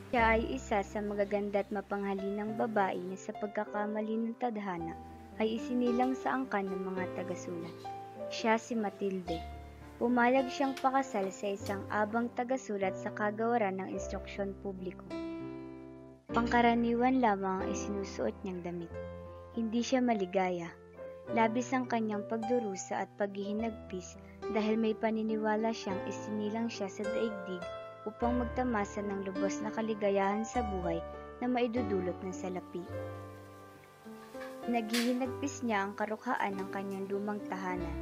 Siya ay isa sa magaganda at mapanghalinang babae na sa pagkakamali ng tadhana ay isinilang sa angkan ng mga tagasulat. Siya si Matilde. Pumayag siyang pakasal sa isang abang tagasulat sa kagawaran ng instruksyon publiko. Pangkaraniwan lamang ang isinusuot niyang damit. Hindi siya maligaya. Labis ang kanyang pagdurusa at paghihinagpis dahil may paniniwala siyang isinilang siya sa daigdig upang magtamasa ng lubos na kaligayahan sa buhay na maidudulot ng salapi. Naghihinagpis niya ang karukhaan ng kanyang lumang tahanan.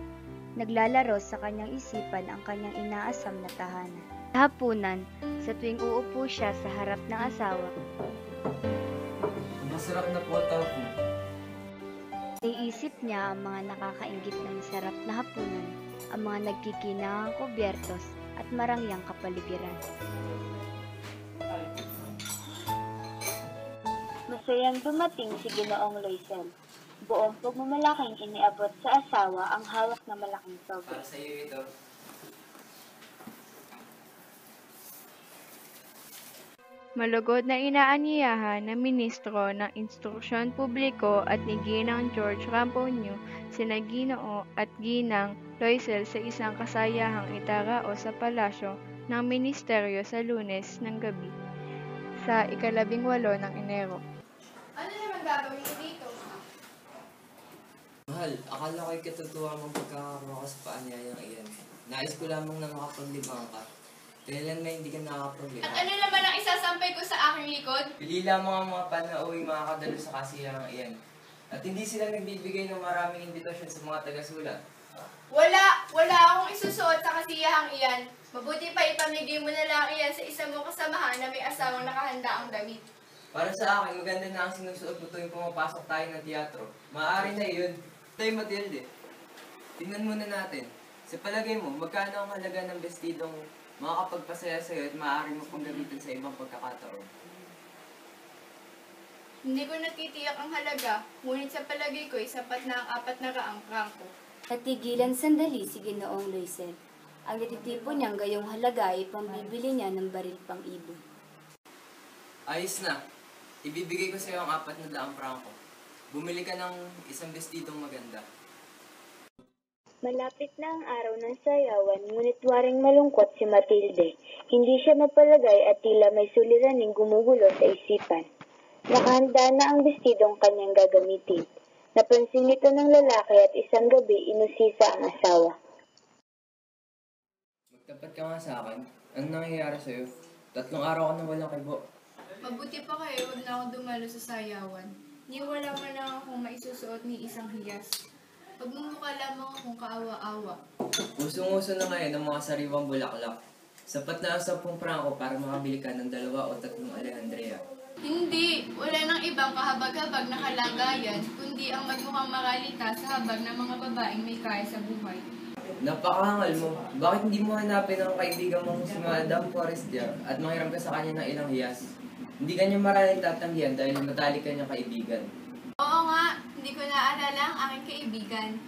Naglalaro sa kanyang isipan ang kanyang inaasam na tahanan. Sa hapunan, sa tuwing uupo siya sa harap ng asawa, masarap na po ito po. naiisip niya ang mga nakakainggit na masarap na hapunan, ang mga nagkikinangang kubyertos at marangyang kapaligiran. Masayang dumating si Ginoong Loisel. Buong pagmamalaking iniabot sa asawa ang hawak na malaking sobre. Para sa iyo ito. Malugod na inaanyayahan ng Ministro ng Instruksyon Publiko at ni Ginang George Ramponio sina Ginoo at Ginang Loisel sa isang kasayahang itarao sa palasyo ng ministeryo sa Lunes ng gabi sa 18 ng Enero. Ano naman gagawin mo dito? Mahal, akala ko'y katutuwa mong pagkakaroon ka sa paanyayang iyan. Nais ko lamang na makapaglibang ka. Kailan na hindi ka nakakapaglibang? At ano naman ang isasampay ko sa aking likod? Pili lamang ang mga panauwing makakadalo sa kasiyahang iyan. At hindi sila nagbibigay ng maraming imbitasyon sa mga taga-sulat. Wala akong isusuot sa kasiyahang iyan. Mabuti pa ipamigay mo na lang iyan sa isa mong kasamahan na may asawang nakahanda ang damit. Para sa akin, maganda na ang sinusuot mo tuwing pumapasok tayo ng teatro. Maaari na yun. Tayo Matilde. Tingnan muna natin. Sa palagay mo, magkano ang halaga ng bestidong makakapagpasaya sa'yo at maaari mo pang gamitin sa ibang pagkakataon? Hindi ko natitiyak ang halaga, ngunit sa palagay ko ay sapat na ang 400 prangko. Natigilan sandali si Ginoong Loisel. Ang natitipon niyang gayong halaga ay pambibili niya ng baril pang ibon. Ayos na. Ibibigay ko sa'yo ang 400 prangko. Bumili ka ng isang bestidong maganda. Malapit na ang araw ng sayawan, ngunit waring malungkot si Matilde. Hindi siya mapalagay at tila may suliraning gumugulo sa isipan. Nakahanda na ang bestidong kanyang gagamitin. Napansin ito ng lalaki at isang gabi inusisa ang asawa. Magtapat ka nga sa akin. Ano nangyayari sa'yo? 3 araw ka na walang kibo. Mabuti pa kayo, huwag na akong dumalo sa sayawan. Ni wala man lang akong maisusuot ni isang hiyas. Pagmumukha lamang akong kaawa-awa. Usong-uso na ngayon ng mga sariwang bulaklak. Sapat na ang 10 prangko para makabili ka ng 2 o 3 Alejandria. Hindi, wala nang ibang kahabag-habag na kalagayan, kundi ang magmukhang maralita sa habag ng mga babaeng may kaya sa buhay. Napakahangal mo. Bakit hindi mo hanapin ang kaibigan mong si Madame Forestier at manghiram ka sa kanya ng ilang hiyas? Hindi ka niya maraming tatanggihan dahil matalik ka niyang kaibigan. Oo nga, hindi ko naalala ang aking kaibigan.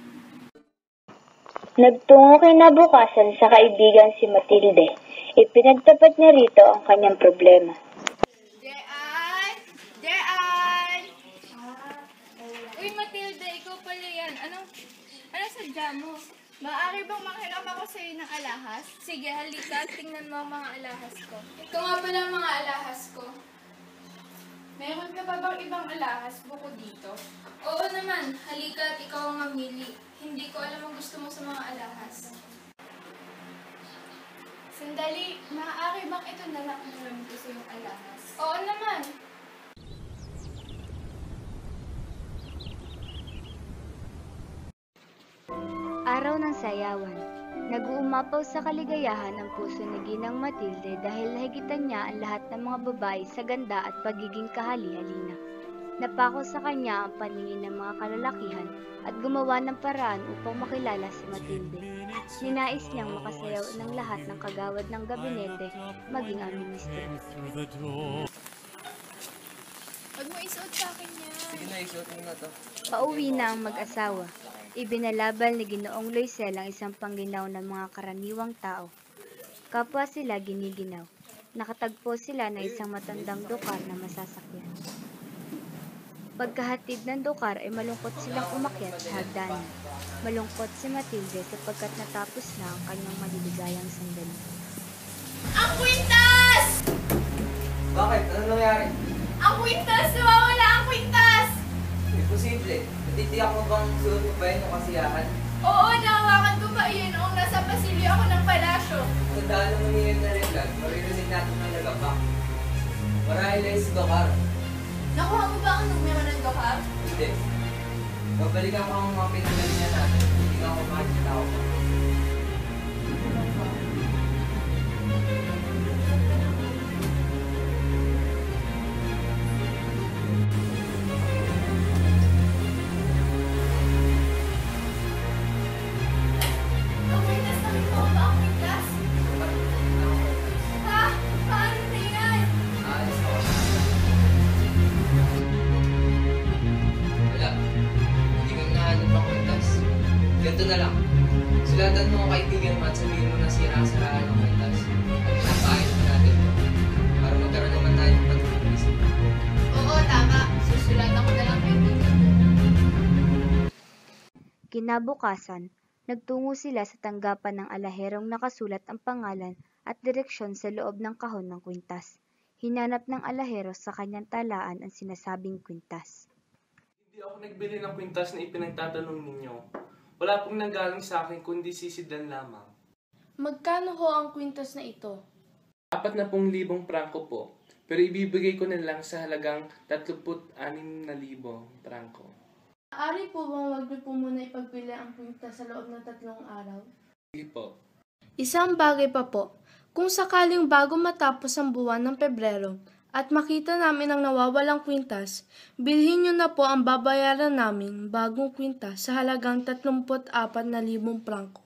Nagtungo kinabukasan sa kaibigan si Matilde. Ipinagtapat niya rito ang kanyang problema. Jean! Jean! Uy, Matilda, ikaw pala yan. Ano sadya mo? Maaari bang manghiram ako sa iyo ng alahas? Sige, halika. Tingnan mo ang mga alahas ko. Ito nga pala ang mga alahas ko. Meron ka pa bang ibang alahas bukod dito? Oo naman. Halika at ikaw ang mamili. Hindi ko alam ang gusto mo sa mga alahas. Sandali, maaari bang ito na lang ang alam ko sa iyong alahas? Oo naman. Araw ng sayawan. Nag-uumapaw sa kaligayahan ang puso ni Ginang Matilde dahil nahigitan niya ang lahat ng mga babae sa ganda at pagiging kahali-halina. Napako sa kanya ang paningin ng mga kalalakihan at gumawa ng paraan upang makilala si Matilde. Ninais niyang makasayaw ng lahat ng kagawad ng gabinete, maging ang ministro. Huwag mo isuot sa akin yan. Sige na, isuot mo na to. Pauwi na ang mag-asawa. Ibinalabal ni Ginoong Loisel ang isang pangginaw ng mga karaniwang tao. Kapwa sila giniginaw. Nakatagpo sila ng isang matandang dokar na masasakyan. Pagkahatid ng dokar ay malungkot silang umakyat sa hagdanan. Malungkot si Matilde sapagkat natapos na ang kanyang maliligayang sandali. Ang kwintas! Bakit? Ano nangyari? Ang kwintas! Nawawala ang kwintas! Imposible. Natitiyak mo bang suot mo ba yun o kasiyahan? Oo, nahawakan ko pa iyon noong nasa pasilyo ako ng palasyo. Tandaan naman ngayon na rin lang, maririnig natin ng nagapak. Marahil ay si Dokar. Nakuha mo ba ang numero ng dokar? Hindi. Babalikan ko ang mga pinagalingan natin. Hindi nga ako makikita ko pa. Ang kwintas, nakita mo ba ang kwintas? Ha? Paano na yan? Aalis ako. Wala. Hindi ko nahanap ang kwintas. Ganito na lang. Sulatan mo ang kaibigan mo at sabihin mo na sira-saraan ang kwintas. At pinapayos mo natin ito. Para magkaroon naman tayo ng pagkakulisip. Oo, tama. Susulatan ko na lang kaibigan mo. Kinabukasan, nagtungo sila sa tanggapan ng alaherong nakasulat ang pangalan at direksyon sa loob ng kahon ng kwintas. Hinanap ng alahero sa kanyang talaan ang sinasabing kwintas. Hindi ako nagbili ng kwintas na ipinagtatanong ninyo. Wala pong nanggaling sa akin kundi sisidlan lamang. Magkano ho ang kwintas na ito? 40,000 prangko po. Pero ibibigay ko na lang sa halagang 36,000 prangko. Maaari po bang wag niyo po muna ipagbili ang kwintas sa loob ng 3 araw? Sige po. Isang bagay pa po. Kung sakaling bago matapos ang buwan ng Pebrero at makita namin ang nawawalang kwintas, bilhin niyo na po ang babayaran namin bagong kwintas sa halagang 34,000 prangko.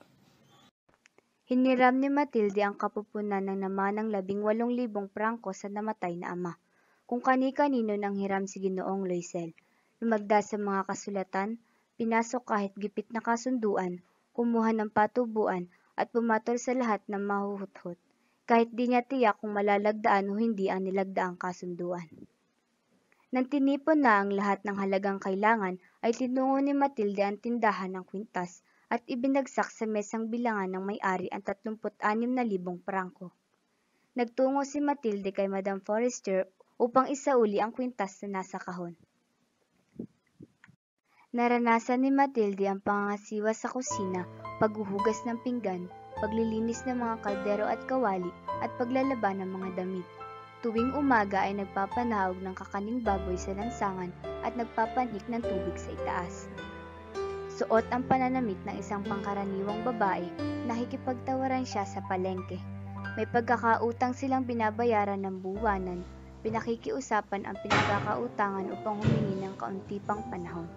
Hiniram ni Matilde ang kapupunan ng namanang 18,000 prangko sa namatay na ama. Kung kani-kanino nang hiram si Ginoong Loisel. Lumagda sa mga kasulatan, pinasok kahit gipit na kasunduan, kumuha ng patubuan at pumatol sa lahat ng mahuhuthot, kahit di niya tiyak kung malalagdaan o hindi ang nilagdaang kasunduan. Nang tinipon na ang lahat ng halagang kailangan, ay tinungo ni Matilde ang tindahan ng kwintas at ibinagsak sa mesang bilangan ng may-ari ang 36,000 prangko. Nagtungo si Matilde kay Madam Forrester upang isauli ang kwintas na nasa kahon. Naranasan ni Matilde ang pangangasiwa sa kusina, paghuhugas ng pinggan, paglilinis ng mga kaldero at kawali, at paglalaba ng mga damit. Tuwing umaga ay nagpapanahog ng kakaning baboy sa lansangan at nagpapanik ng tubig sa itaas. Suot ang pananamit ng isang pangkaraniwang babae, nakikipagtawaran siya sa palengke. May pagkakautang silang binabayaran ng buwanan, pinakikiusapan ang pinagkakautangan upang humingi ng kaunti pang panahon.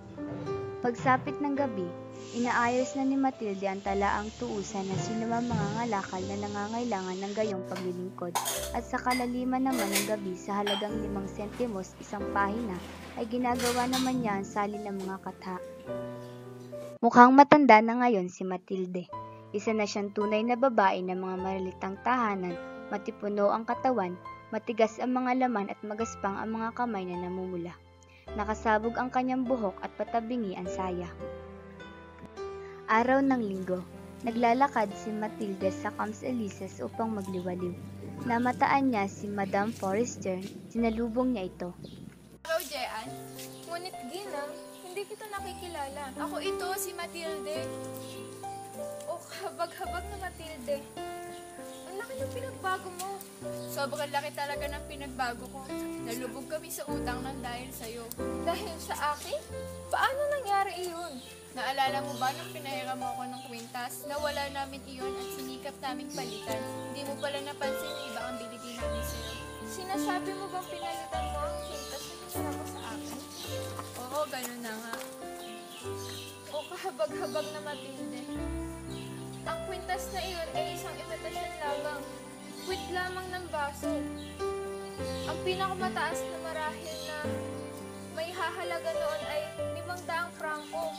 Pagsapit ng gabi, inaayos na ni Matilde ang talaang tuusan ng sinumang mga ngalakal na nangangailangan ng gayong paglilingkod at sa kalaliman naman ng gabi sa halagang 5 sentimos isang pahina ay ginagawa naman niya ang salin ng mga katha. Mukhang matanda na ngayon si Matilde. Isa na siyang tunay na babae ng mga maralitang tahanan, matipuno ang katawan, matigas ang mga laman at magaspang ang mga kamay na namumula. Nakasabog ang kanyang buhok at patabingi ang saya. Araw ng linggo, naglalakad si Matilde sa Camps Elíseas upang magliwaliw. Namataan niya si Madame Forrester, sinalubong niya ito. Hello, Jean. Ngunit Ginang, hindi kita nakikilala. Ako ito, si Matilde. Oh, habag-habag na Matilde. Ang laki ng pinagbago mo. Sobrang laki talaga ng pinagbago ko. Nalubog kami sa utang ng dahil sa'yo. Dahil sa akin? Paano nangyari iyon? Naalala mo ba nung pinahiram mo ako ng kwintas? Nawala namin iyon at sinikap naming palitan. Hindi mo pala napansin na iba ang binigay namin sa'yo. Sinasabi mo bang pinalitan mo ang kwintas na pinara mo sa akin? Oo, ganun na nga. O kahabag-habag na Matilde. Ang kwintas na iyon ay isang imitasyon lamang. Quit lamang ng baso. Ang pinakamataas na marahil na may hahalaga noon ay 500 prangko.